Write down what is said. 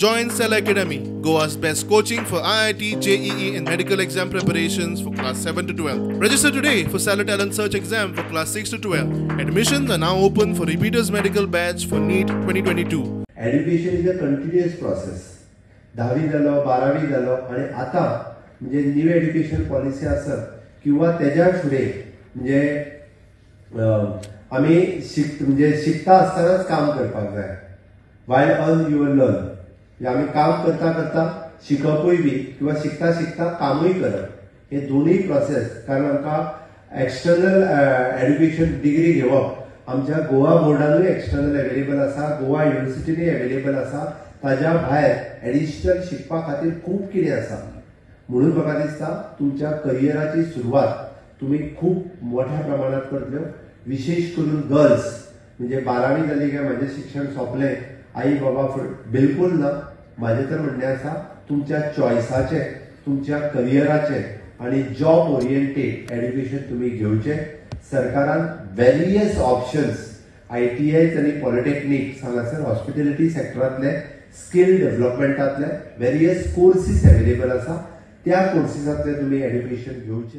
Join Cell Academy, Goa's best coaching for IIT, JEE and medical exam preparations for class 7 to 12. Register today for Cell Talent Search exam for class 6 to 12. Admissions are now open for repeaters medical batch for NEET 2022. Education is a continuous process. 10वी झालो 12वी झालो आणि आता म्हणजे new education policy असत किंवा त्याच्या पुढे म्हणजे आम्ही शिकता असतानाच काम करपाक जाय. वायल अर्न युअर लर्न म्हणजे आम्ही काम करता करता शिकपूय बी किंवा शिकता शिकता कामूय करप हे दोन्ही प्रोसेस. कारण आमकां एक्सटर्नल एज्युकेशन डिग्री घेवप आमच्या गोवा बोर्डानूय एक्सटर्नल अवेलेबल आसा, गोवा युनिव्हर्सिटीनूय अवेलेबल आसा. ताज्या भायर एडिशनल शिकपा खातीर खूब कितें आसा. म्हणून म्हाका दिसता तुमच्या करियराची सुरवात तुम्ही खूप मोठ्या प्रमाणात करतल्यो. विशेष करून गर्ल्स म्हणजे 12वी जाली काय माझे शिक्षण सोंपले आई बाबा बिलकुल ना. माझे तर म्हणणे आसा तुमच्या चॉयसाचे, तुमच्या करियराचे आणि जॉब ओरिएंटेड एज्युकेशन तुम्ही घेवचे. सरकारान वेरियस ऑप्शन्स ITIs आणि पॉलिटेक्निक हांगासर हॉस्पिटॅलिटी सेक्टरांतले स्किल डेव्हलपमेंटातले वेरियस कोर्सीस अवेलेबल आसा. त्या कोर्सीसांतले तुम्ही एज्युकेशन घेवचे.